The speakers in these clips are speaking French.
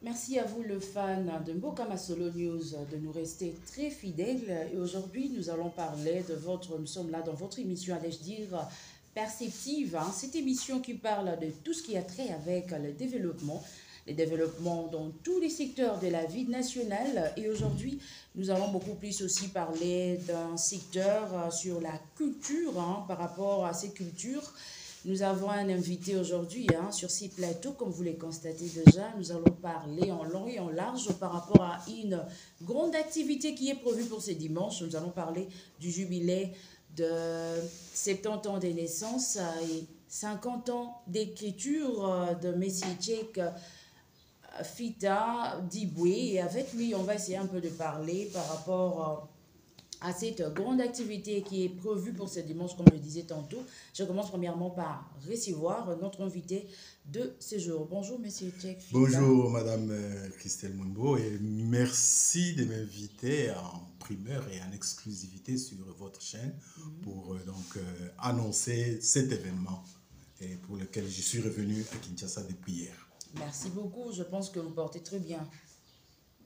Merci à vous, le fan de Mbokama Solo News, de nous rester très fidèles. Et aujourd'hui, nous allons parler de votre. Nous sommes là dans votre émission, allais-je dire, perceptive. Cette émission qui parle de tout ce qui a trait avec le développement. Les développements dans tous les secteurs de la vie nationale. Et aujourd'hui, nous allons beaucoup plus aussi parler d'un secteur sur la culture, par rapport à ces cultures. Nous avons un invité aujourd'hui sur ces plateaux, comme vous les constatez déjà. Nous allons parler en long et en large par rapport à une grande activité qui est prévue pour ce dimanche. Nous allons parler du jubilé de 70 ans de naissance et 50 ans d'écriture de Messie Tchèque Fita Diboué. Et avec lui, on va essayer un peu de parler par rapport à cette grande activité qui est prévue pour ce dimanche, comme je le disais tantôt. Je commence premièrement par recevoir notre invité de ce jour. Bonjour, monsieur Tchèque Fita. Bonjour Madame Christelle Mumbo et merci de m'inviter en primeur et en exclusivité sur votre chaîne pour annoncer cet événement et pour lequel je suis revenu à Kinshasa depuis hier. Merci beaucoup. Je pense que vous portez très bien.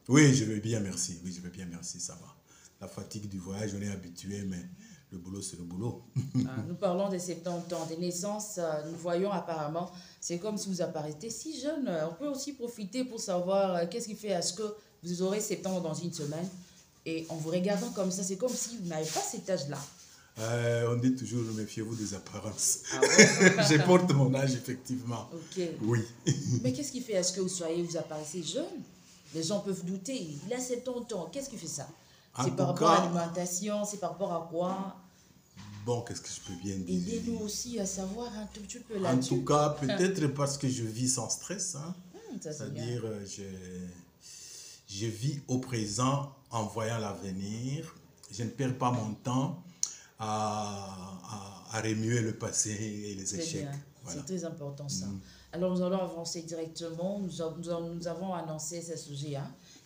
Oui, je vais bien, merci. Oui, je vais bien, merci, ça va. La fatigue du voyage, on est habitué, mais le boulot, c'est le boulot. Nous parlons de 70 ans de naissance. Nous voyons apparemment, c'est comme si vous apparaissez si jeune. On peut aussi profiter pour savoir qu'est-ce qui fait à ce que vous aurez 70 ans dans une semaine. Et en vous regardant comme ça, c'est comme si vous n'avez pas cet âge-là. On dit toujours, méfiez-vous des apparences. Ah ouais? Je porte mon âge, effectivement. Ok. Oui. Mais qu'est-ce qui fait à ce que vous apparaissez jeune? Les gens peuvent douter. Il a 70 ans. Qu'est-ce qui fait ça? En C'est par tout rapport à cas, l'alimentation, c'est par rapport à quoi? bon, qu'est-ce que je peux bien dire? Aidez-nous aussi à savoir un tout petit peu En tout là-dessus. cas, peut-être parce que je vis sans stress, hein. Ça, c'est bien. C'est-à-dire, je vis au présent en voyant l'avenir. Je ne perds pas mon temps à remuer le passé et les C'est échecs. bien. Voilà. C'est très important, ça. Alors, nous allons avancer directement. Nous avons annoncé ce sujet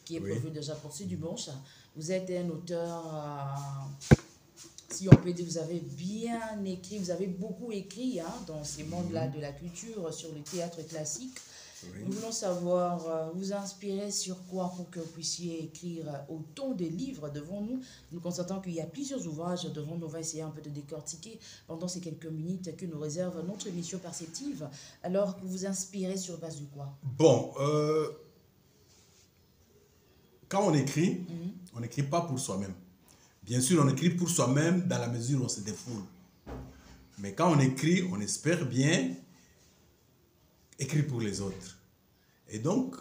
qui est Oui. prévu déjà pour ce dimanche. Vous êtes un auteur, si on peut dire, vous avez bien écrit, vous avez beaucoup écrit dans ces mondes-là de la culture, sur le théâtre classique. Oui. Nous voulons savoir, vous inspirer sur quoi pour que vous puissiez écrire autant de livres devant nous. Nous constatons qu'il y a plusieurs ouvrages devant nous. On va essayer un peu de décortiquer pendant ces quelques minutes que nous réserve notre émission perceptive. Alors, vous vous inspirez sur base de quoi? Bon, quand on n'écrit pas pour soi-même. Bien sûr, on écrit pour soi-même dans la mesure où on se défoule. Mais quand on écrit, on espère bien écrire pour les autres. Et donc,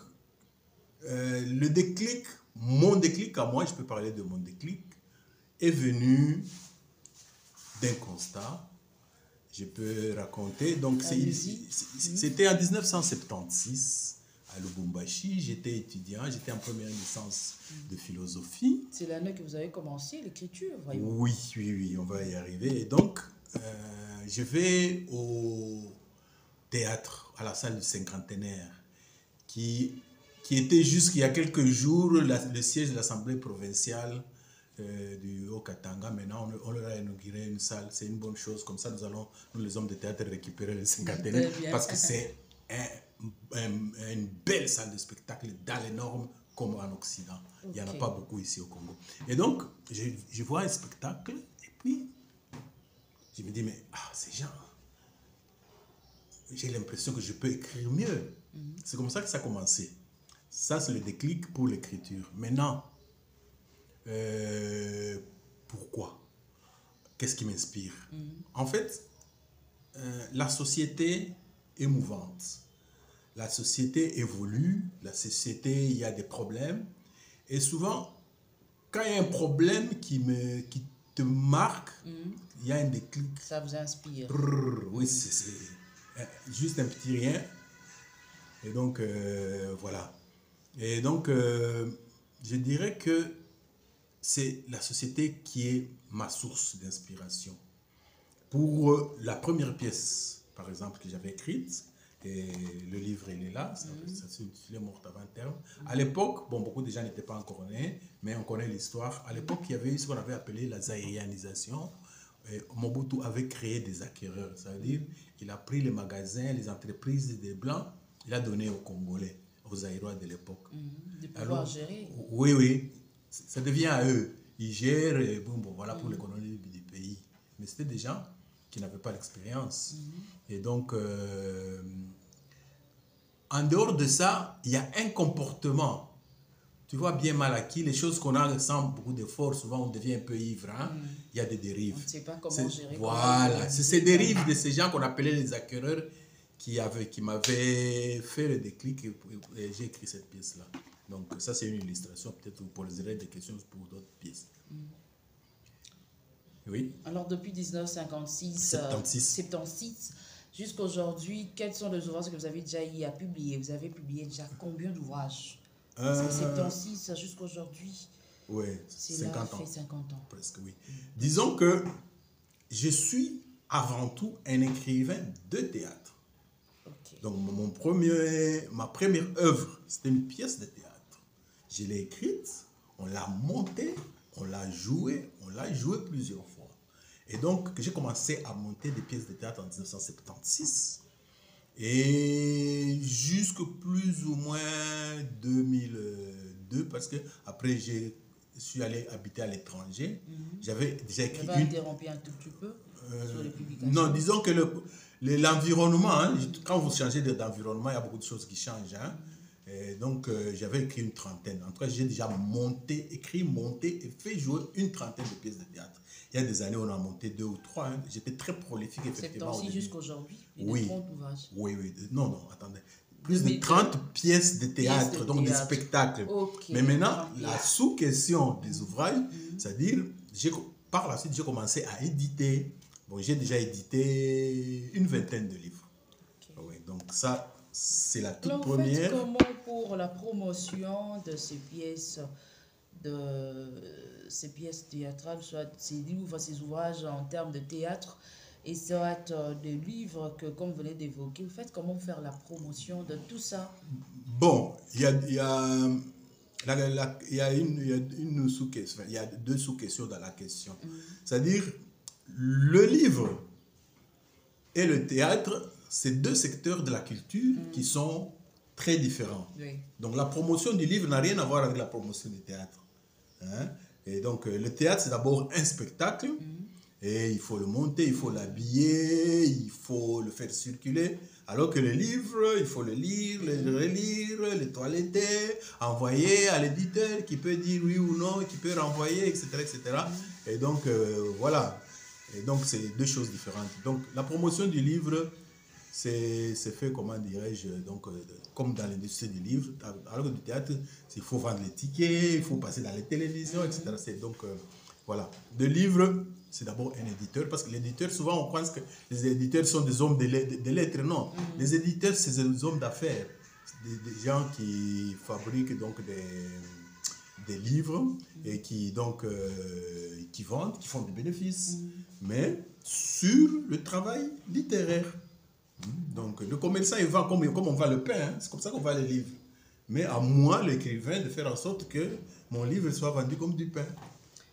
le déclic, mon déclic à moi, je peux parler de mon déclic, est venu d'un constat. Je peux raconter. Donc, c'était en 1976 à Lubumbashi. J'étais étudiant, j'étais en première licence de philosophie. C'est l'année que vous avez commencé l'écriture, voyons. Oui, oui, oui, on va y arriver. Et donc, je vais au théâtre, à la salle du cinquantenaire, qui était jusqu'il y a quelques jours le siège de l'Assemblée provinciale du Haut-Katanga. Maintenant, on leur a inauguré une salle. C'est une bonne chose. Comme ça, nous les hommes de théâtre, récupérer le cinquantenaire. Parce que c'est une belle salle de spectacle dans les normes comme en Occident. Okay. Il n'y en a pas beaucoup ici au Congo. Et donc, je vois un spectacle et puis je me dis, mais ces gens, j'ai l'impression que je peux écrire mieux. C'est comme ça que ça a commencé. Ça, c'est le déclic pour l'écriture. Maintenant, pourquoi? Qu'est-ce qui m'inspire? En fait, la société est mouvante. La société évolue. La société, il y a des problèmes. Et souvent, quand il y a un problème qui te marque, il y a un déclic. Ça vous inspire. Oui, c'est juste un petit rien. Et donc, voilà. Et donc, je dirais que c'est la société qui est ma source d'inspiration. Pour la première pièce, par exemple, que j'avais écrite, et le livre, il est là, ça est mort avant terme. À l'époque, bon, beaucoup de gens n'étaient pas encore nés, mais on connaît l'histoire. À l'époque, il y avait eu ce qu'on avait appelé la zaïrianisation. Mobutu avait créé des acquéreurs, c'est-à-dire il a pris les magasins, les entreprises des Blancs, il a donné aux Congolais, aux Aïrois de l'époque. De pouvoir gérer. Oui, oui, ça devient à eux. Ils gèrent, et bon, voilà pour l'économie du pays. Mais c'était des gens qui n'avaient pas l'expérience. Et donc, en dehors de ça, il y a un comportement, tu vois, bien mal acquis. Les choses qu'on a sans beaucoup d'efforts, souvent on devient un peu ivre. Hein? Il y a des dérives. On ne sait pas comment gérer. Voilà, c'est ces dérives de ces gens qu'on appelait les acquéreurs qui m'avaient fait le déclic et j'ai écrit cette pièce-là. Donc ça, c'est une illustration. Peut-être vous poserez des questions pour d'autres pièces. Oui. Alors, depuis 1956, 76 jusqu'à aujourd'hui, quels sont les ouvrages que vous avez déjà eu à publier? Vous avez publié déjà combien d'ouvrages? 76 jusqu'à aujourd'hui. Oui, 50 ans. Fait 50 ans. Presque, oui. Disons que je suis avant tout un écrivain de théâtre. Okay. Donc, ma première œuvre, c'était une pièce de théâtre. Je l'ai écrite, on l'a montée, on l'a jouée plusieurs fois. Et donc, j'ai commencé à monter des pièces de théâtre en 1976 et jusqu'à plus ou moins 2002, parce que après je suis allé habiter à l'étranger. J'avais déjà écrit. Vous avez interrompu un tout petit peu sur les publications. Non, disons que l'environnement, hein, quand vous changez d'environnement, il y a beaucoup de choses qui changent. Hein. Et donc, j'avais écrit une trentaine. En tout cas, j'ai déjà écrit, monté et fait jouer une trentaine de pièces de théâtre. Il y a des années, on a monté 2 ou 3. Hein. J'étais très prolifique, effectivement. C'est jusqu'à aujourd'hui. Oui. 30 ouvrages. Oui. Non, attendez. Plus de 30 pièces de théâtre, donc des spectacles. Okay. Mais maintenant, la sous-question des ouvrages, c'est-à-dire, par la suite, j'ai commencé à éditer. Bon, j'ai déjà édité une vingtaine de livres. Okay. Oui, donc ça, c'est la toute première. Comment pour la promotion de ces pièces théâtrales, soit ces livres, ces ouvrages en termes de théâtre, et soit des livres que, comme vous venez d'évoquer, vous faites comment faire la promotion de tout ça? Bon, il y a une sous-question, il y a 2 sous-questions dans la question. C'est-à-dire, le livre et le théâtre, c'est 2 secteurs de la culture qui sont très différents. Oui. Donc, la promotion du livre n'a rien à voir avec la promotion du théâtre. Hein? Et donc, le théâtre, c'est d'abord un spectacle. Et il faut le monter, il faut l'habiller, il faut le faire circuler. Alors que le livre, il faut le lire, le relire, le toiletter, envoyer à l'éditeur qui peut dire oui ou non, qui peut renvoyer, etc. etc. Et donc, voilà. Et donc, c'est 2 choses différentes. Donc, la promotion du livre, c'est fait, comment dirais-je, donc, comme dans l'industrie du livre. Alors que du théâtre, il faut vendre les tickets, il faut passer dans les télévisions, etc. Donc, voilà. Le livre, c'est d'abord un éditeur, parce que l'éditeur, souvent on pense que les éditeurs sont des hommes de lettres. Non, les éditeurs, c'est des hommes d'affaires, des gens qui fabriquent donc des livres et qui donc qui vendent, qui font des bénéfices, mais sur le travail littéraire. Donc le commerçant, il vend comme on vend le pain, hein, c'est comme ça qu'on vend les livres. Mais à moi, l'écrivain, de faire en sorte que mon livre soit vendu comme du pain.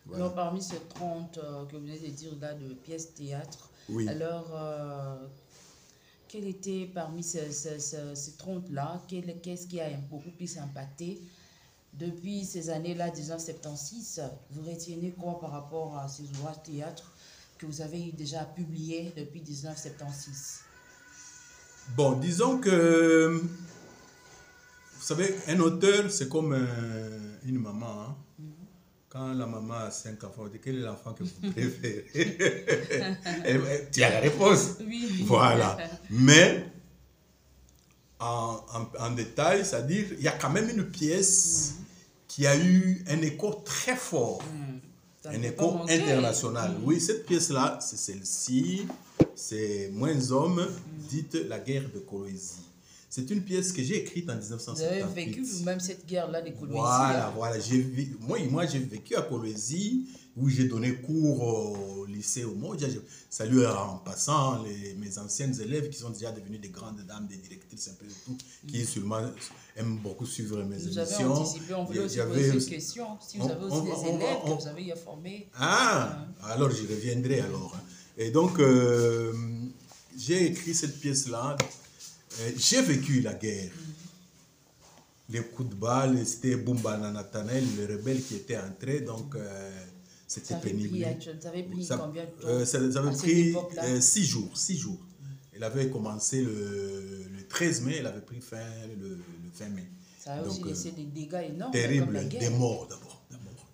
Voilà. Alors, parmi ces 30 que vous venez de dire là, de pièces théâtre, oui. Alors, quel était parmi ces 30-là, qu'est-ce qui a beaucoup plus impacté depuis ces années-là, 1976? Vous retiendrez quoi par rapport à ces ouvrages théâtre que vous avez déjà publiés depuis 1976? Bon, disons que, vous savez, un auteur, c'est comme une maman, hein? Quand la maman a 5 enfants, on dit quel est l'enfant que vous préférez? Tu as la réponse. Oui. Voilà. Mais en détail, c'est-à-dire, il y a quand même une pièce qui a eu un écho très fort, un écho international. Oui, cette pièce-là, c'est celle-ci, c'est Moins Hommes, dite La guerre de Coloésie. C'est une pièce que j'ai écrite en 1978. Vous avez vécu vous-même cette guerre-là de Coloésie? Voilà. Moi, j'ai vécu à Coloésie, où j'ai donné cours au lycée au Moja. Je salue en passant mes anciennes élèves qui sont déjà devenues des grandes dames, des directrices, un peu de tout, qui sûrement aiment beaucoup suivre mes émissions. Vous avez anticipé, on voulait aussi poser cette question. Si vous avez aussi des élèves que vous avez formés. Alors j'y reviendrai alors. Et donc, j'ai écrit cette pièce-là. J'ai vécu la guerre. les coups de balle, c'était Bumba Nathanaël, le rebelle qui était entré, donc c'était pénible. Ça avait pris combien de temps? Ça avait pris 6 jours. 6 jours. Il avait commencé le 13 mai, il avait pris fin le 20 mai. Ça a aussi laissé des dégâts énormes. Terrible, des morts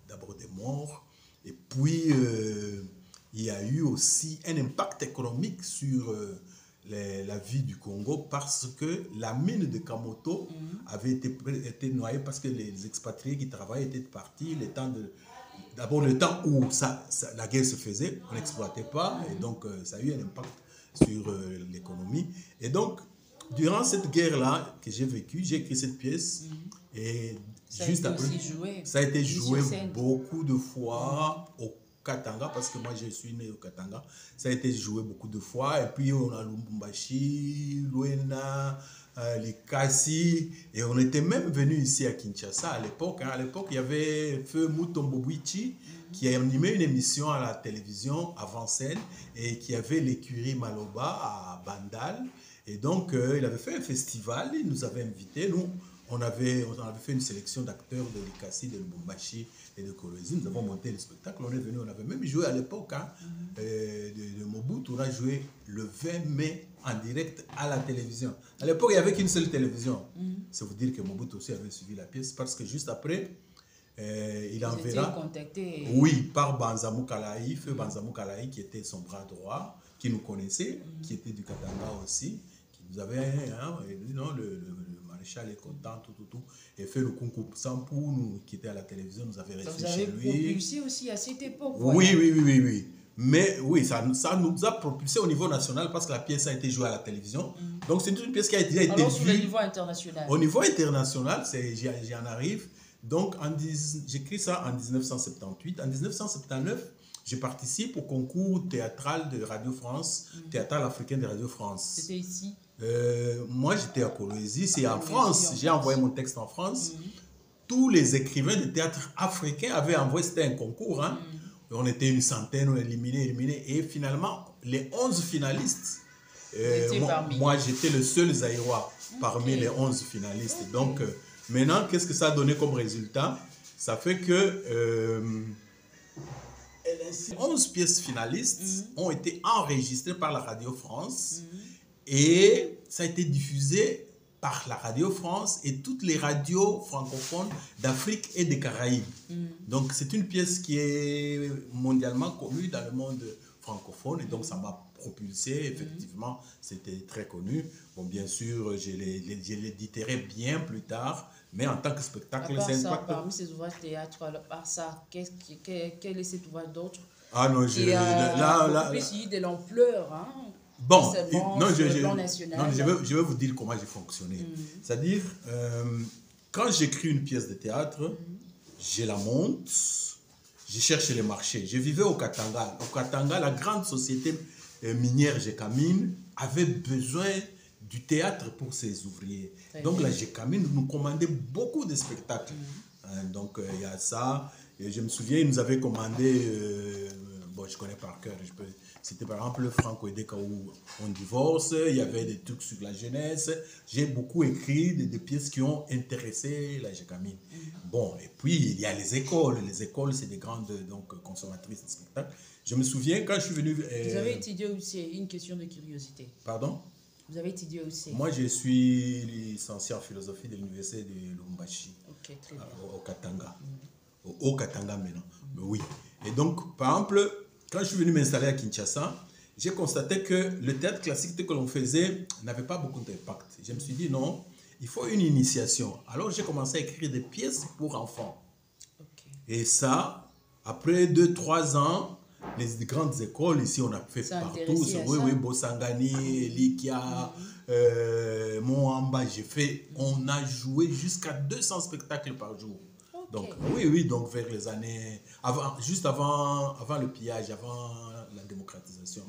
d'abord des morts. Et puis, il y a eu aussi un impact économique sur la vie du Congo parce que la mine de Kamoto avait été noyée parce que les expatriés qui travaillaient étaient partis. D'abord, le temps où la guerre se faisait, on n'exploitait pas. Et donc, ça a eu un impact sur l'économie. Et donc, durant cette guerre-là que j'ai vécue, j'ai écrit cette pièce. Et juste après, ça a été joué beaucoup de fois au Katanga, parce que moi je suis né au Katanga. Ça a été joué beaucoup de fois. Et puis on a Lubumbashi, Luena, Likasi. Et on était même venu ici à Kinshasa à l'époque. À l'époque, il y avait Feu Mutombo Bwichi qui a animé une émission à la télévision avant-scène et qui avait l'écurie Maloba à Bandal. Et donc, il avait fait un festival, il nous avait invités. Nous, on avait fait une sélection d'acteurs de Likasi, de Lubumbashi et de Kolwezi. Nous avons monté le spectacle. On est venu, on avait même joué à l'époque de Mobutu. On a joué le 20 mai en direct à la télévision. À l'époque, il n'y avait qu'une seule télévision. C'est vous dire que Mobutu aussi avait suivi la pièce parce que juste après, il enverra. Contacté. Oui, par Banzamou Kalaï, Feu Banzamou Kalaï, qui était son bras droit, qui nous connaissait, qui était du Katanga aussi, qui nous avait, non, le maréchal est content, tout. Et fait le concours Sampou, nous, qui était à la télévision, nous avait resté chez lui. Vous avez propulsé aussi à cette époque. Oui. Mais oui, ça nous a propulsé au niveau national parce que la pièce a été jouée à la télévision. Donc c'est une pièce qui a déjà été alors, vue. sur le niveau international. Au niveau international, j'y en arrive. Donc, j'écris ça en 1978. En 1979, je participe au concours théâtral de Radio France, théâtral africain de Radio France. C'était ici? Moi, j'étais à Kolwezi, c'est en France. J'ai envoyé mon texte en France. Tous les écrivains de théâtre africain avaient envoyé, c'était un concours. Hein. On était une centaine, on éliminé. Et finalement, les 11 finalistes, moi j'étais le seul Zaïrois parmi les 11 finalistes. Donc, maintenant, qu'est-ce que ça a donné comme résultat? Ça fait que 11 pièces finalistes ont été enregistrées par la Radio France et ça a été diffusé par la Radio France et toutes les radios francophones d'Afrique et des Caraïbes. Donc, c'est une pièce qui est mondialement connue dans le monde francophone et donc ça m'a propulsé, effectivement, c'était très connu. Bon, bien sûr, je l'éditerai bien plus tard, mais en tant que spectacle, c'est ça, parmi ces ouvrages de théâtre, alors, par ça, quel est cet ouvrage d'autre? Ah non, là, de l'ampleur, hein. Bon, je vais vous dire comment j'ai fonctionné. C'est-à-dire, quand j'écris une pièce de théâtre, je la monte, je cherche les marchés. Je vivais au Katanga. Au Katanga, la grande société minière Gécamine avait besoin du théâtre pour ses ouvriers. Donc la Gécamine nous commandait beaucoup de spectacles. Donc il y a ça. Et je me souviens, ils nous avaient commandé, bon, je connais par cœur, c'était par exemple Franco Edeka où on divorce, il y avait des trucs sur la jeunesse. J'ai beaucoup écrit des pièces qui ont intéressé la Gécamine. Bon, et puis il y a les écoles. Les écoles, c'est des grandes consommatrices de spectacles. Je me souviens quand je suis venu... Vous avez étudié aussi, une question de curiosité. Pardon? Vous avez étudié aussi? Moi, je suis licencié en philosophie de l'université de Lubumbashi, très bien. au Katanga. Au Katanga maintenant. Mais oui. Et donc, par exemple, quand je suis venu m'installer à Kinshasa, j'ai constaté que le théâtre classique que l'on faisait n'avait pas beaucoup d'impact. Je me suis dit non, il faut une initiation. Alors j'ai commencé à écrire des pièces pour enfants. Et ça, après 2-3 ans, les grandes écoles ici, on a fait partout. Oui, Bosangani, Likia, Moamba, on a joué jusqu'à 200 spectacles par jour. Donc, oui, donc vers les années, juste avant le pillage, avant la démocratisation,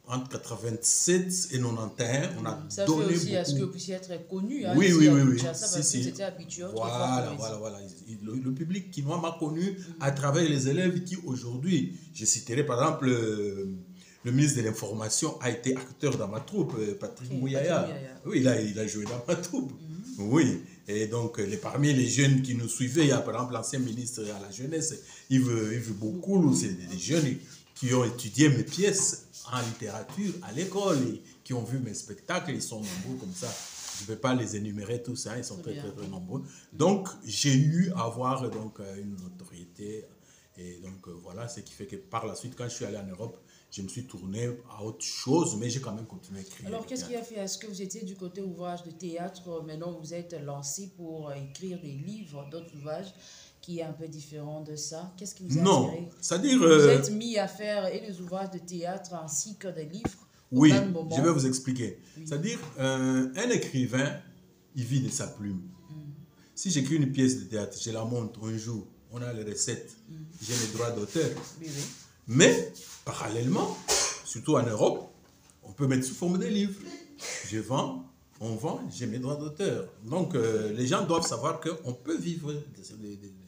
entre 87 et 91, on a ça donné fait aussi beaucoup. À ce que vous puissiez être connu. Hein, oui. C'était habitué. Voilà. Le public quinois m'a connu à travers les élèves qui aujourd'hui, je citerai par exemple le ministre de l'Information a été acteur dans ma troupe, Patrick Mouyaya. Oui, il a joué dans ma troupe. Oui. Et donc, parmi les jeunes qui nous suivaient, il y a par exemple l'ancien ministre à la jeunesse, Yves Boukoulou, c'est des jeunes qui ont étudié mes pièces en littérature à l'école et qui ont vu mes spectacles. Ils sont nombreux comme ça. Je ne vais pas les énumérer tous, hein, ils sont très, très, très nombreux. Donc, j'ai eu à avoir donc, une notoriété. Et donc, voilà, ce qui fait que par la suite, quand je suis allé en Europe, je me suis tourné à autre chose, mais j'ai quand même continué à écrire. Alors, qu'est-ce qui a fait? Est-ce que vous étiez du côté ouvrage de théâtre, maintenant vous êtes lancé pour écrire des livres, d'autres ouvrages, qui est un peu différent de ça? Qu'est-ce qui vous a attiré? Non, c'est-à-dire... Vous êtes mis à faire et les ouvrages de théâtre ainsi que des livres au oui, même moment? je vais vous expliquer. Oui. C'est-à-dire, un écrivain, il vit de sa plume. Si j'écris une pièce de théâtre, je la monte un jour, on a les recettes, j'ai les droits d'auteur. Oui, oui. Mais, parallèlement, surtout en Europe, on peut mettre sous forme de livres. Je vends, on vend, j'ai mes droits d'auteur. Donc, les gens doivent savoir qu'on peut vivre de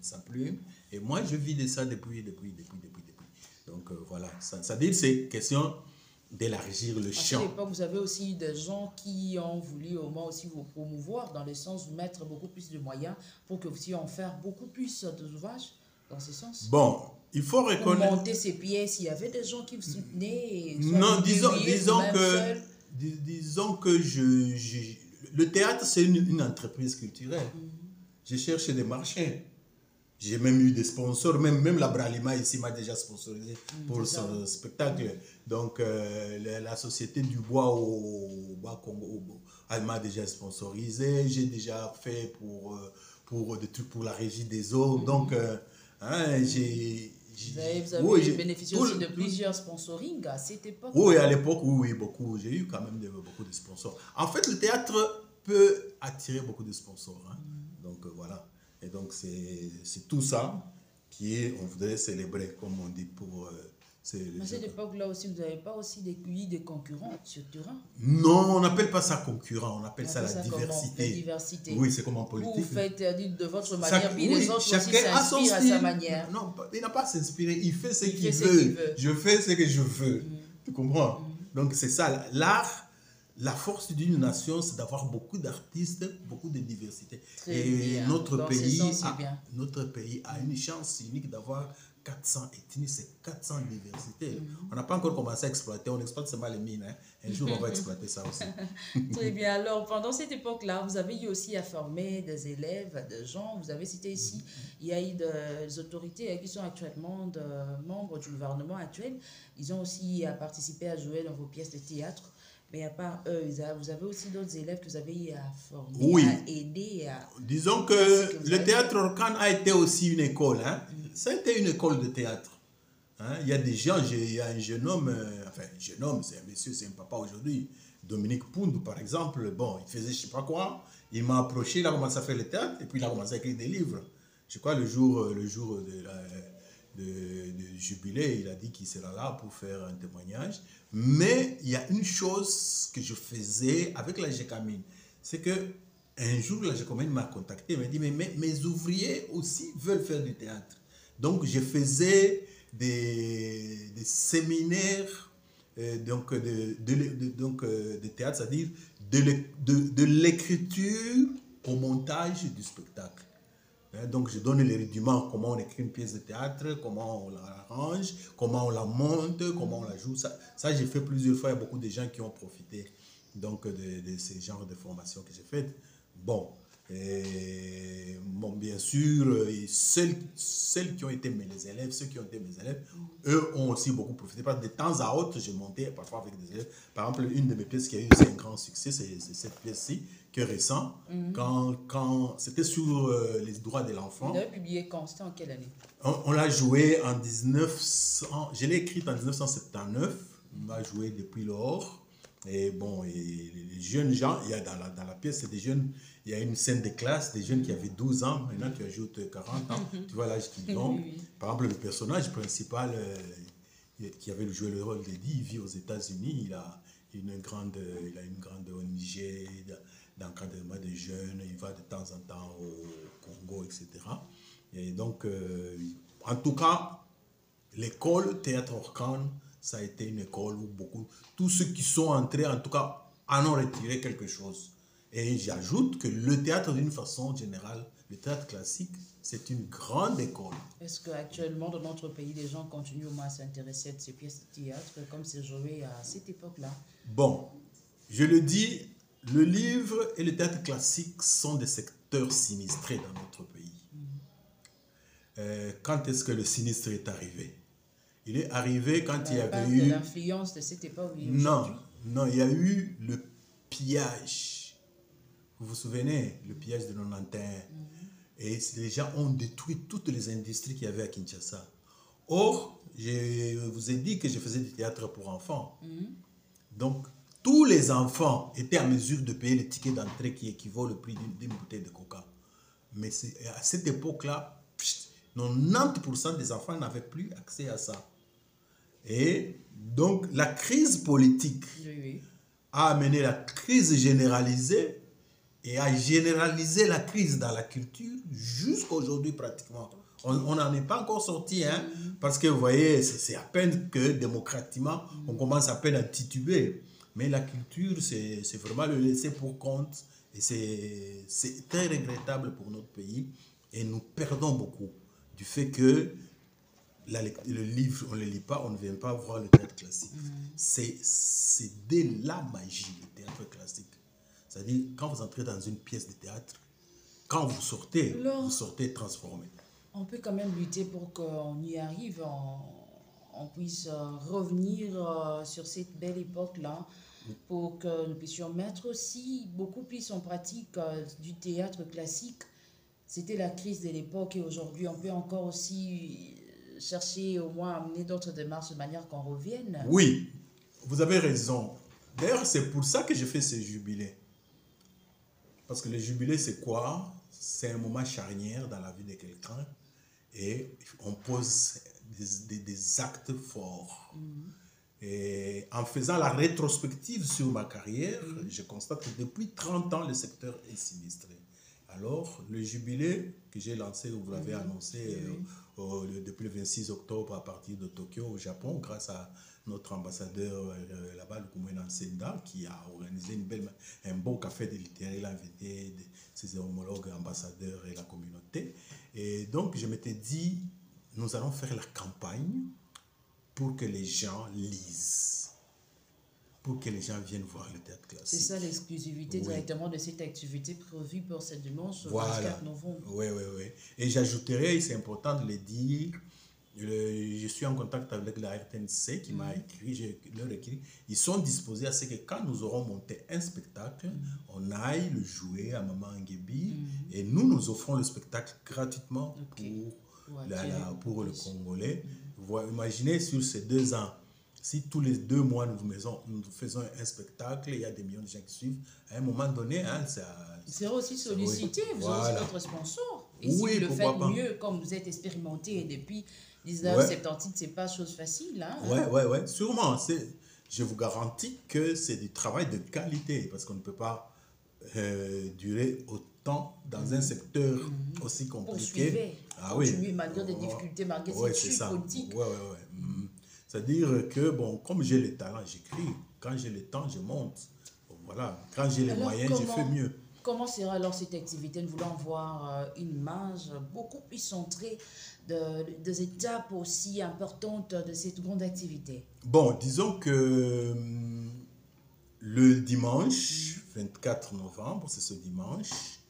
sa plume. Et moi, je vis de ça depuis. Donc, voilà. Ça dit, c'est question d'élargir le champ. À l'époque, vous avez aussi des gens qui ont voulu au moins aussi vous promouvoir, dans le sens où mettre beaucoup plus de moyens pour que vous puissiez en faire beaucoup plus d'ouvrages, dans ce sens. Bon, il faut reconnaître... Pour monter ces pièces, il y avait des gens qui vous soutenaient. Non, disons que le théâtre, c'est une entreprise culturelle. Je cherche des marchés. J'ai même eu des sponsors, même la Bralima ici m'a déjà sponsorisé pour son spectacle. Donc, la société du bois au Bas-Congo, elle m'a déjà sponsorisé. J'ai déjà fait des trucs pour la régie des eaux. Donc, hein, vous avez bénéficié aussi de plusieurs sponsorings à cette époque? Oui, à l'époque, oui, beaucoup. J'ai eu quand même beaucoup de sponsors. En fait, le théâtre peut attirer beaucoup de sponsors. Hein. Donc, voilà. Et donc, c'est tout ça on voudrait célébrer, comme on dit, pour... à cette époque-là aussi, vous n'avez pas aussi des concurrents sur le terrain? Non, on n'appelle pas ça concurrent, on appelle ça la diversité. La diversité. Oui, c'est comme en politique. Vous faites de votre manière, puis oui, les autres aussi chacun a son s'inspirent à style. sa manière. Non, il n'a pas à s'inspirer, il fait ce qu'il veut. Je fais ce que je veux. Tu comprends? Donc, c'est ça. L'art, la force d'une nation, c'est d'avoir beaucoup d'artistes, beaucoup de diversité. Et notre pays a une chance unique d'avoir 400 ethnies, c'est 400 diversités. On n'a pas encore commencé à exploiter, on exploite seulement les mines. Hein. Un jour, on va exploiter ça aussi. Très bien. Alors, pendant cette époque-là, vous avez eu aussi à former des élèves, des gens. Vous avez cité ici, il y a eu des autorités qui sont actuellement membres du gouvernement actuel. Ils ont aussi participé à jouer dans vos pièces de théâtre. Mais à part eux, vous avez aussi d'autres élèves que vous avez eu à former, à aider. Disons que le théâtre Orkan a été aussi une école. Hein. Ça a été une école de théâtre. Hein. Il y a des gens, il y a un jeune homme, c'est un monsieur, c'est un papa aujourd'hui, Dominique Poundou par exemple. Bon, il faisait je ne sais pas quoi. Il m'a approché, il a commencé à faire le théâtre et puis il a commencé à écrire des livres. Je crois le jour de jubilé, il a dit qu'il sera là pour faire un témoignage. Mais il y a une chose que je faisais avec la GECAMINE, c'est que un jour, la GECAMINE m'a contacté, il m'a dit, mais mes ouvriers aussi veulent faire du théâtre. Donc, je faisais des séminaires de théâtre, c'est-à-dire de l'écriture au montage du spectacle. Donc, je donne les rudiments, comment on écrit une pièce de théâtre, comment on l'arrange, comment on la monte, comment on la joue. Ça j'ai fait plusieurs fois. Il y a beaucoup de gens qui ont profité donc, de ces genres de formations que j'ai faites. Bon, bien sûr, celles qui ont été mes élèves, ceux qui ont été mes élèves, eux ont aussi beaucoup profité. Parce que de temps à autre, je montais parfois avec des élèves. Par exemple, une de mes pièces qui a eu un grand succès, c'est cette pièce-ci, qui est récente, quand c'était sur les droits de l'enfant. Vous l'avez publié quand? C'était en quelle année? On l'a joué en 1900, je l'ai écrite en 1979, on l'a joué depuis lors. Et bon, et les jeunes gens, il y a dans la pièce, c'est des jeunes, il y a une scène de classe, des jeunes qui avaient 12 ans, maintenant tu ajoutes 40 ans, tu vois l'âge qu'ils ont. Par exemple, le personnage principal qui avait joué le rôle d'Eddie, il vit aux États-Unis, il a une grande ONG d'encadrement des jeunes, il va de temps en temps au Congo, etc. Et donc, en tout cas, l'école Théâtre Orkan, ça a été une école où tous ceux qui sont entrés, en tout cas, en ont retiré quelque chose. Et j'ajoute que le théâtre, d'une façon générale, le théâtre classique, c'est une grande école. Est-ce qu'actuellement, dans notre pays, les gens continuent au moins à s'intéresser à ces pièces de théâtre comme c'est joué à cette époque-là? Bon, je le dis, le livre et le théâtre classique sont des secteurs sinistrés dans notre pays. Quand est-ce que le sinistre est arrivé? Il est arrivé quand il y avait eu... l'influence de cette époque. Non, non, il y a eu le pillage. Vous vous souvenez, le pillage de 91. Et les gens ont détruit toutes les industries qu'il y avait à Kinshasa. Or, je vous ai dit que je faisais du théâtre pour enfants. Donc, tous les enfants étaient en mesure de payer le ticket d'entrée qui équivaut au prix d'une bouteille de coca. Mais à cette époque-là, 90% des enfants n'avaient plus accès à ça. Et donc, la crise politique a amené la crise généralisée et a généralisé la crise dans la culture jusqu'à aujourd'hui pratiquement. On n'en est pas encore sorti, hein, parce que vous voyez, c'est à peine que démocratiquement, on commence à peine à tituber. Mais la culture, c'est vraiment le laisser pour compte. Et c'est très regrettable pour notre pays. Et nous perdons beaucoup du fait que le livre, on ne le lit pas, on ne vient pas voir le théâtre classique. C'est de la magie, le théâtre classique. C'est-à-dire, quand vous entrez dans une pièce de théâtre, quand vous sortez transformé. On peut quand même lutter pour qu'on y arrive, on puisse revenir sur cette belle époque-là, pour que nous puissions mettre aussi beaucoup plus en pratique du théâtre classique. C'était la crise de l'époque et aujourd'hui, on peut encore aussi chercher au moins à amener d'autres démarches de manière qu'on revienne. Oui, vous avez raison. D'ailleurs, c'est pour ça que je fais ce jubilé. Parce que le jubilé, c'est quoi? C'est un moment charnière dans la vie de quelqu'un et on pose des actes forts. Et en faisant la rétrospective sur ma carrière, je constate que depuis 30 ans, le secteur est sinistré. Alors, le jubilé que j'ai lancé, vous l'avez annoncé depuis le 26 octobre à partir de Tokyo, au Japon, grâce à notre ambassadeur là-bas, le Kumwena Senda, qui a organisé un beau café de littéraire. Il a invité ses homologues ambassadeurs et la communauté. Et donc, je m'étais dit, nous allons faire la campagne pour que les gens lisent, pour que les gens viennent voir le théâtre classique. C'est ça l'exclusivité directement de cette activité prévue pour ce dimanche, le 24 novembre. Oui. Et j'ajouterai, c'est important de le dire, je suis en contact avec la RTNC qui m'a écrit, je leur ai écrit, ils sont disposés à ce que quand nous aurons monté un spectacle, on aille le jouer à Maman Nguebi et nous offrons le spectacle gratuitement pour le Congolais. Imaginez sur ces 2 ans, si tous les 2 mois nous faisons un spectacle, il y a des millions de gens qui suivent, à un moment donné, c'est aussi sollicité, vous avez aussi votre sponsor. Et si vous le faites mieux, comme vous êtes expérimenté depuis 1978, c'est pas chose facile. Oui, sûrement. Je vous garantis que c'est du travail de qualité, parce qu'on ne peut pas durer autant dans un secteur aussi compliqué. Continuer malgré des difficultés, malgré ces chutes politiques. C'est-à-dire que, comme j'ai le talent, j'écris. Quand j'ai le temps, je monte. Voilà. Quand j'ai les moyens, je fais mieux. Comment sera alors cette activité? Nous voulons voir une image beaucoup plus centrée des étapes aussi importantes de cette grande activité. Bon, disons que le dimanche 24 novembre, c'est ce dimanche,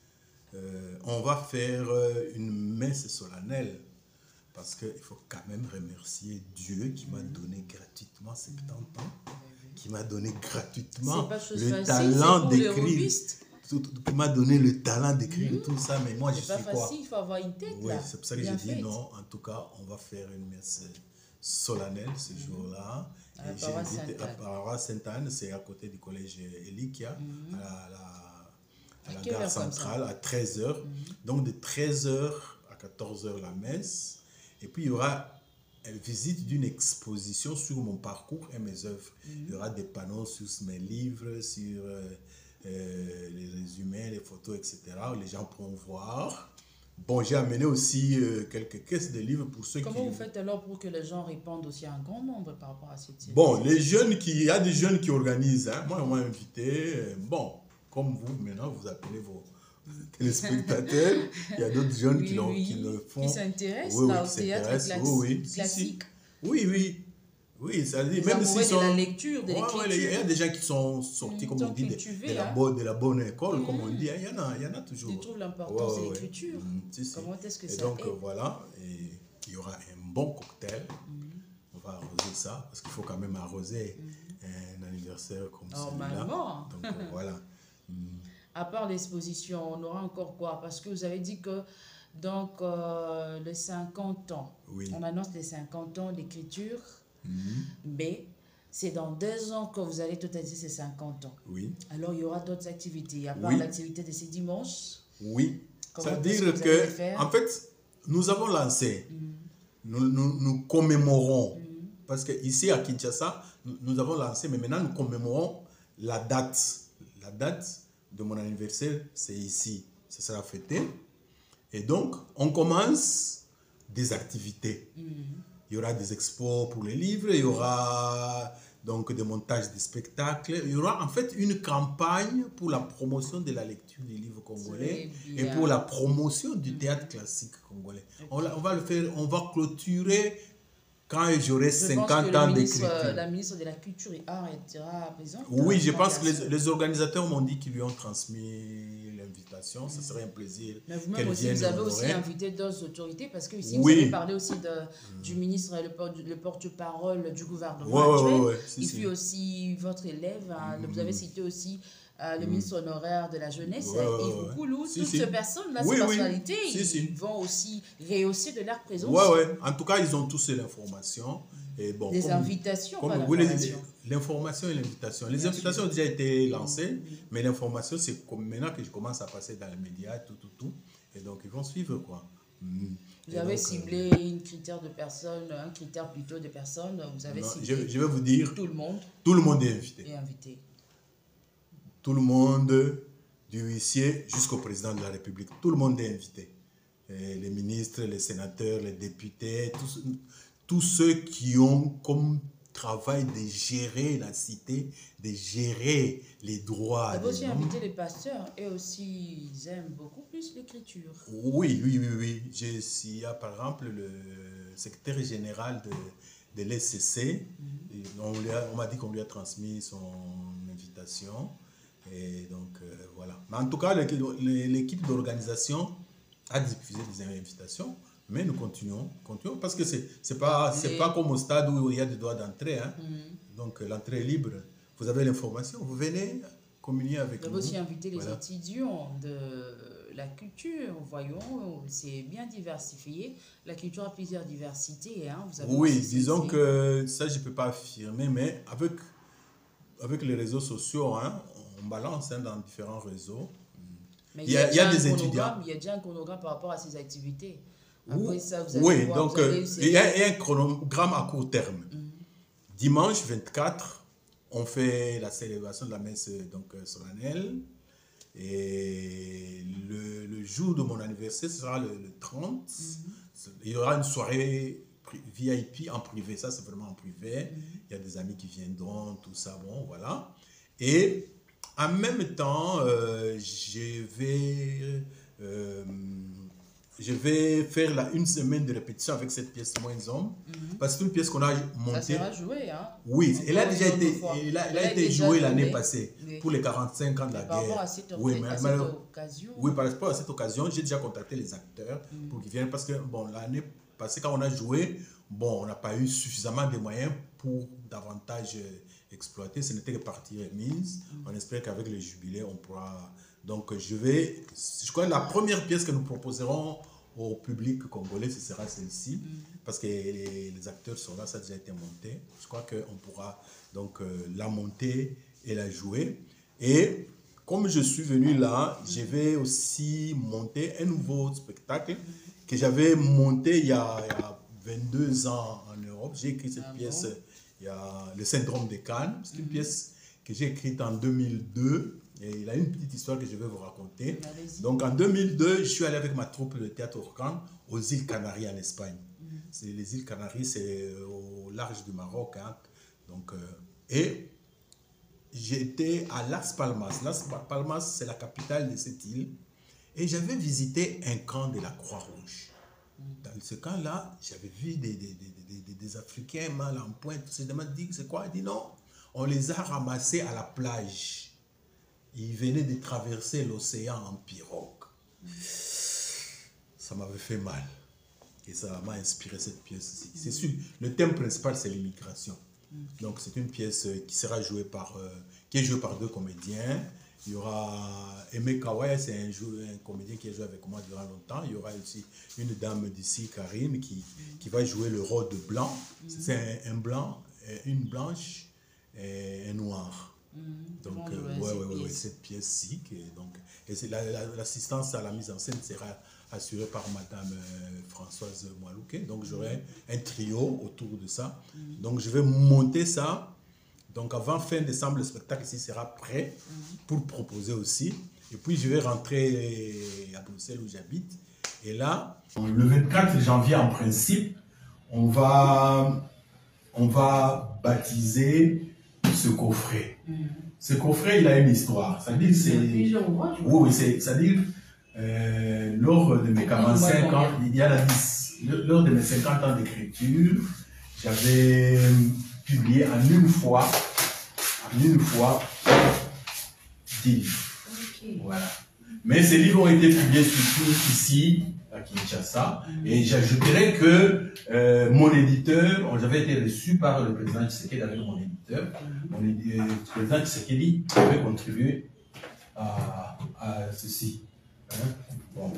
on va faire une messe solennelle. Parce qu'il faut quand même remercier Dieu qui m'a donné gratuitement 70 ans, qui m'a donné gratuitement le talent d'écrire. Qui m'a donné le talent d'écrire tout ça, mais moi je suis quoi? C'est pas facile, il faut avoir une tête là. C'est pour ça que j'ai dit non, en tout cas, on va faire une messe solennelle ce jour-là. À la paroisse Sainte-Anne, c'est à côté du collège Elikia, à la gare centrale, à 13h. Donc de 13h à 14h la messe. Et puis, il y aura une visite d'une exposition sur mon parcours et mes œuvres. Il y aura des panneaux sur mes livres, sur les résumés, les photos, etc. Où les gens pourront voir. Bon, j'ai amené aussi quelques caisses de livres pour ceux Comment vous faites alors pour que les gens répondent aussi à un grand nombre par rapport à cette série? Bon, il y a des jeunes qui organisent. Moi, on m'a invité. comme vous, maintenant, vous appelez vos téléspectateurs. Il y a d'autres jeunes qui le font. Qui s'intéressent Oui, au théâtre classique. Oui, oui. Oui, ça veut dire, même s'ils sont... de la lecture, de l'écriture. Il y a des gens qui sont sortis, comme on dit, de la bonne école, comme on dit. Il y en a toujours. Ils trouvent l'importance de l'écriture. Comment est-ce que ça donc, voilà, et il y aura un bon cocktail. On va arroser ça, parce qu'il faut quand même arroser un anniversaire comme celui-là. Donc, voilà. À part l'exposition, on aura encore quoi? Parce que vous avez dit que, donc, les 50 ans, on annonce les 50 ans d'écriture. Mais c'est dans 2 ans que vous allez totaliser ces 50 ans. Oui. Alors, il y aura d'autres activités, à part l'activité de ces dimanches. Oui. C'est-à-dire que, en fait, nous avons lancé, nous commémorons, parce qu'ici à Kinshasa, nous avons lancé, mais maintenant nous commémorons la date. La date de mon anniversaire, c'est ici. Ça sera fêté. Et donc, on commence des activités. Il y aura des expos pour les livres, il y aura donc des montages de spectacles. Il y aura en fait une campagne pour la promotion de la lecture des livres congolais et pour la promotion du théâtre classique congolais. On va le faire, on va clôturer quand j'aurai 50 ans d'écriture. La ministre de la Culture et Arts sera présente. Oui, je pense que les organisateurs m'ont dit qu'ils lui ont transmis l'invitation. Ce serait un plaisir. Mais vous-même aussi, vous avez aussi invité d'autres autorités parce que ici, vous avez parlé aussi du ministre, le porte-parole du gouvernement actuel. Il fut aussi votre élève. Vous avez cité aussi le ministre honoraire de la jeunesse, Yves Koulou. Toutes ces personnes-là, ces personnalités, ils vont aussi rehausser de leur présence. Oui. En tout cas, ils ont tous l'information. Des invitations, pas l'information et l'invitation. Les invitations ont déjà été lancées, mais l'information, c'est comme maintenant que je commence à passer dans les médias, tout. Et donc, ils vont suivre, quoi. Vous avez ciblé un critère de personnes, un critère plutôt de personnes. Vous avez ciblé. Je vais vous dire. Tout le monde. Tout le monde est invité. Invité. Tout le monde, du huissier jusqu'au président de la République. Tout le monde est invité. Les ministres, les sénateurs, les députés, tous ceux qui ont comme travail de gérer la cité, de gérer les droits. Vous avez aussi invité les pasteurs et aussi ils aiment beaucoup plus l'écriture. Oui. Il y a par exemple le secrétaire général de l'SCC. On m'a dit qu'on lui a transmis son invitation. Et donc voilà. Mais en tout cas, l'équipe d'organisation a diffusé des invitations. Mais nous continuons parce que c'est pas comme au stade où il y a des droits d'entrée. Donc l'entrée est libre. Vous avez l'information, vous venez communier avec nous. Vous avez aussi invité les étudiants de la culture. Voyons, c'est bien diversifié. La culture a plusieurs diversités. Vous avez disons que ça, je ne peux pas affirmer, mais avec les réseaux sociaux, on balance dans différents réseaux. Mais il y a des étudiants. Il y a déjà un chronogramme par rapport à ces activités. Après ça, donc il y a un chronogramme à court terme. Dimanche 24, on fait la célébration de la messe solennelle. Et le jour de mon anniversaire, ce sera le 30. Il y aura une soirée VIP en privé. Ça, c'est vraiment en privé. Il y a des amis qui viendront, tout ça. Bon, voilà. Et en même temps, je vais faire une semaine de répétition avec cette pièce Moins Homme. Parce que c'est une pièce qu'on a montée. Ça sera joué, Oui, elle a déjà été jouée l'année passée pour les 45 ans de la guerre. Par rapport à cette occasion. Oui, par rapport à cette occasion, j'ai déjà contacté les acteurs pour qu'ils viennent. Parce que l'année passée, quand on a joué, on n'a pas eu suffisamment de moyens pour davantage exploiter. Ce n'était que partie remise. On espère qu'avec le jubilé, on pourra... Donc, je crois que la première pièce que nous proposerons au public congolais, ce sera celle-ci, parce que les acteurs sont là, ça a déjà été monté. Je crois qu'on pourra donc la monter et la jouer. Et comme je suis venu là, je vais aussi monter un nouveau spectacle que j'avais monté il y a 22 ans en Europe. J'ai écrit cette pièce, il y a le syndrome de Cannes. C'est une pièce que j'ai écrite en 2002. Et il a une petite histoire que je vais vous raconter. Donc en 2002, je suis allé avec ma troupe de théâtre Orcan aux îles Canaries en Espagne. Les îles Canaries, c'est au large du Maroc. Donc, et j'étais à Las Palmas. Las Palmas, c'est la capitale de cette île. Et j'avais visité un camp de la Croix-Rouge. Dans ce camp-là, j'avais vu des Africains mal en pointe. Je me suis dit, c'est quoi? Il dit non, on les a ramassés à la plage. Ils venaient de traverser l'océan en pirogue. Ça m'avait fait mal. Et ça m'a inspiré cette pièce-ci. C'est sûr, le thème principal, c'est l'immigration. Donc, c'est une pièce qui sera jouée qui est jouée par 2 comédiens. Il y aura Aimé Kawaya, c'est un comédien qui a joué avec moi durant longtemps. Il y aura aussi une dame d'ici, Karine, qui va jouer le rôle de blanc. C'est un blanc, une blanche et un noir. Donc, cette pièce-ci. L'assistance à la mise en scène sera assurée par Madame Françoise Moalouké. Donc, j'aurai un trio autour de ça. Donc, je vais monter ça. Donc, avant fin décembre, le spectacle ici sera prêt pour proposer aussi. Et puis, je vais rentrer à Bruxelles où j'habite. Et là, le 24 janvier, en principe, on va baptiser ce coffret. Ce coffret, il a une histoire. C'est-à-dire, lors de mes 45 ans, lors de mes 50 ans d'écriture, j'avais publié en une fois 10 livres. Voilà. Mais ces livres ont été publiés surtout ici, à Kinshasa. Et j'ajouterais que mon éditeur, j'avais été reçu par le président Tshisekedi avec mon éditeur. Le président Tshisekedi avait contribué à ceci. Hein? Bon,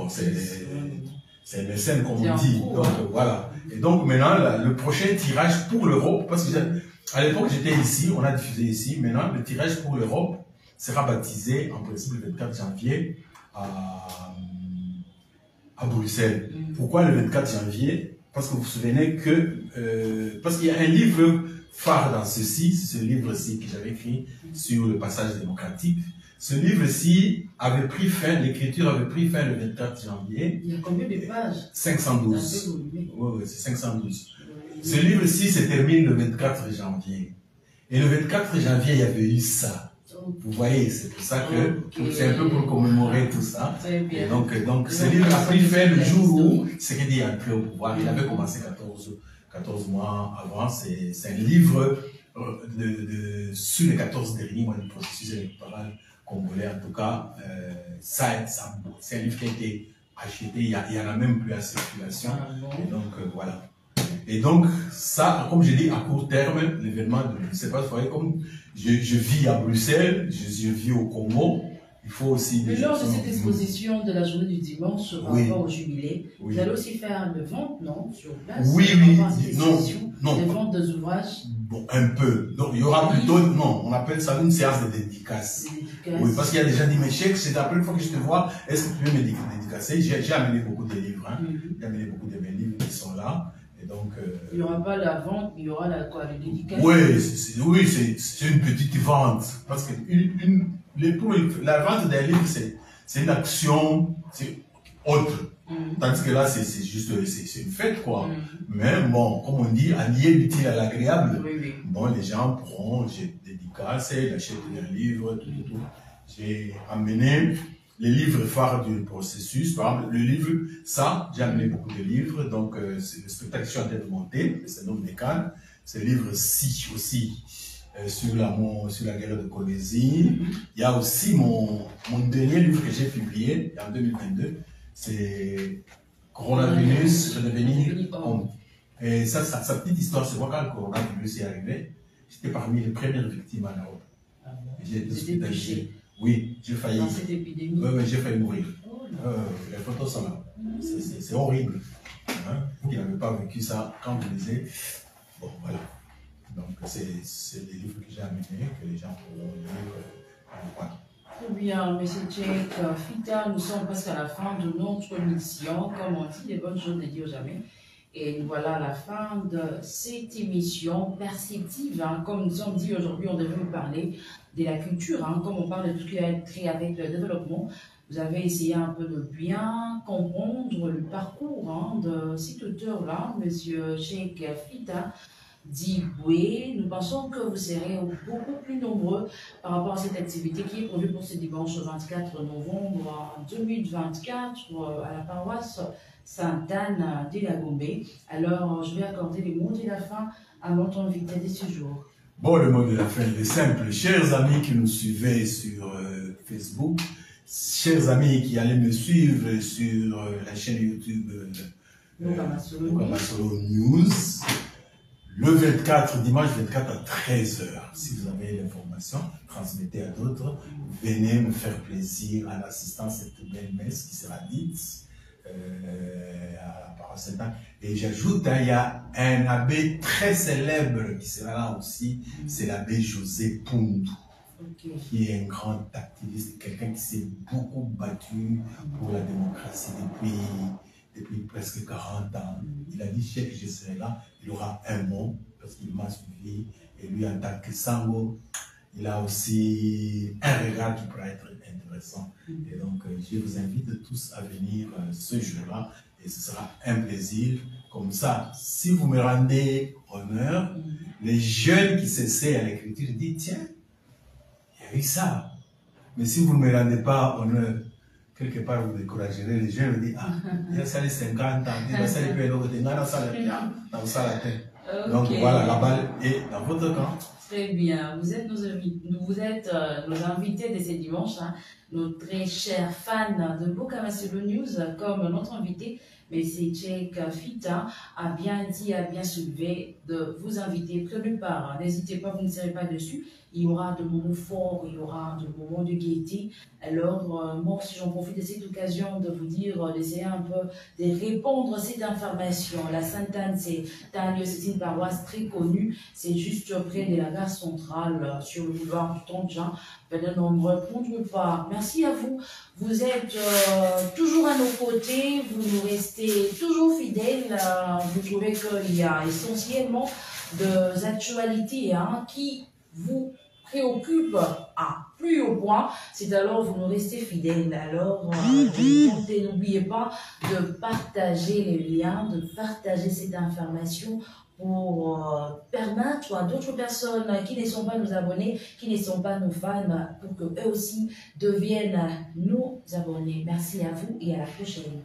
c'est mécène comme on dit. Donc voilà. Et donc maintenant, le prochain tirage pour l'Europe, parce que à l'époque j'étais ici, on a diffusé ici. Maintenant, le tirage pour l'Europe sera baptisé en principe le 24 janvier à Bruxelles. Pourquoi le 24 janvier? Parce que vous vous souvenez que parce qu'il y a un livre phare dans ceci, c'est ce livre-ci que j'avais écrit sur le passage démocratique. Ce livre-ci avait pris fin, l'écriture avait pris fin le 24 janvier. Il y a combien de pages? 512. Oui, c'est 512. Ce livre-ci se termine le 24 janvier. Et le 24 janvier, il y avait eu ça. Vous voyez, c'est pour ça que c'est un peu pour commémorer tout ça. Et donc ce livre a pris fin le jour où Tshisekedi est entré au pouvoir. Il avait commencé 14 mois avant. C'est un livre sur les 14 derniers mois du processus électoral congolais. En tout cas, c'est un livre qui a été acheté. Il y en a même plus à circulation. Et donc, voilà. Et donc, ça, comme je dis, à court terme, l'événement de Bruxelles, vous voyez, comme je vis à Bruxelles, je vis au Congo, il faut aussi... Mais lors de cette exposition de la journée du dimanche, par rapport au jubilé, vous allez aussi faire de vente, non? Sur place? Oui, non. Des ventes des ouvrages? Bon, un peu. Donc, il y aura plutôt, non, on appelle ça une séance de dédicace. Oui, parce qu'il y a des gens qui disent, mais Cheikh, c'est la première fois que je te vois, est-ce que tu peux me dédicacer? J'ai amené beaucoup de livres, hein. J'ai amené beaucoup de mes livres qui sont là. Et donc, il n'y aura pas la vente, il y aura la dédicace. Oui, c'est une petite vente. Parce que la vente des livres, c'est une action autre. Tandis que là, c'est juste c'est une fête, quoi. Mais bon, comme on dit, allier l'utile à l'agréable. Bon, les gens pourront, j'ai dédicacé, ils achètent des livres, tout. J'ai amené les livres phares du processus. Par exemple, le livre, ça, j'ai amené beaucoup de livres. Donc, c'est le spectacle qui est en train de monter, c'est le nom des Cannes. C'est le livre-ci aussi, sur la guerre de Colosie. Il y a aussi mon dernier livre que j'ai publié en 2022. C'est Coronavirus, redevenir homme. Et ça, sa petite histoire, c'est moi quand le coronavirus est arrivé, j'étais parmi les premières victimes en Europe. J'ai été hospitalisé. Oui, j'ai failli. Dans cette épidémie. Oui, j'ai failli mourir. Les photos sont là. C'est horrible. Hein? Vous qui n'avez pas vécu ça, quand vous lisez, bon, voilà. Donc, c'est des livres que j'ai amenés, que les gens pourront lire. Voilà. Très bien, M. Cheikh Fita, nous sommes presque à la fin de notre mission. Comme on dit, les bonnes choses ne disent jamais. Et voilà la fin de cette émission perceptive. Hein. Comme nous sommes dit aujourd'hui, on devait vous parler de la culture. Hein. Comme on parle de tout ce qui a trait avec le développement, vous avez essayé un peu de bien comprendre le parcours de cet auteur-là, M. Cheikh Fita. d'Iboué. Nous pensons que vous serez beaucoup plus nombreux par rapport à cette activité qui est prévue pour ce dimanche 24 novembre 2024 à la paroisse Sainte-Anne de la Gombe. Alors, je vais accorder les mots de la fin à notre invité de ce jour. Bon, le mot de la fin il est simple. Chers amis qui nous suivez sur Facebook, chers amis qui allaient me suivre sur la chaîne YouTube Mukamasolo News, le 24, dimanche 24 à 13h. Si vous avez l'information, transmettez à d'autres. Venez me faire plaisir en assistant à cette belle messe qui sera dite à la paroisse Sainte-Anne. Et j'ajoute, il y a un abbé très célèbre qui sera là aussi, c'est l'abbé José Poundou, qui est un grand activiste, quelqu'un qui s'est beaucoup battu pour la démocratie depuis presque 40 ans. Il a dit, chef, je serai là, il aura un mot, parce qu'il m'a suivi, et lui, en tant que sango, il a aussi un regard qui pourra être intéressant. Et donc, je vous invite tous à venir ce jour-là, et ce sera un plaisir. Comme ça, si vous me rendez honneur, les jeunes qui s'essaient à l'écriture disent, tiens, il y a eu ça. Mais si vous ne me rendez pas honneur, quelque part vous découragerez, les jeunes disent, ah, il y a ça les 50 ans, il y a ça les pélos, il y a ça les pieds, dans ça la tête. Donc voilà, la balle est dans votre camp. Très bien, vous êtes nos invités de ce dimanche, hein, nos très chers fans de Mukamasolo News, comme notre invité, mais c'est Tchèque Fita, a bien dit, a bien soulevé de vous inviter près nulle part. N'hésitez pas, vous ne serez pas dessus. Il y aura de moments forts, il y aura de moments de gaieté. Alors, moi aussi, j'en profite de cette occasion de vous dire, d'essayer un peu de répondre à cette information. La Sainte-Anne, c'est une paroisse très connue. C'est juste près de la gare centrale, sur le boulevard du Tandjan. De nombreux pas. Merci à vous. Vous êtes toujours à nos côtés. Vous nous restez toujours fidèles. Vous trouvez qu'il y a essentiellement des actualités qui vous préoccupe à plus haut point, c'est alors vous nous restez fidèles. Alors, n'oubliez pas de partager les liens, de partager cette information pour permettre à d'autres personnes qui ne sont pas nos abonnés, qui ne sont pas nos fans, pour qu'eux aussi deviennent nos abonnés. Merci à vous et à la prochaine.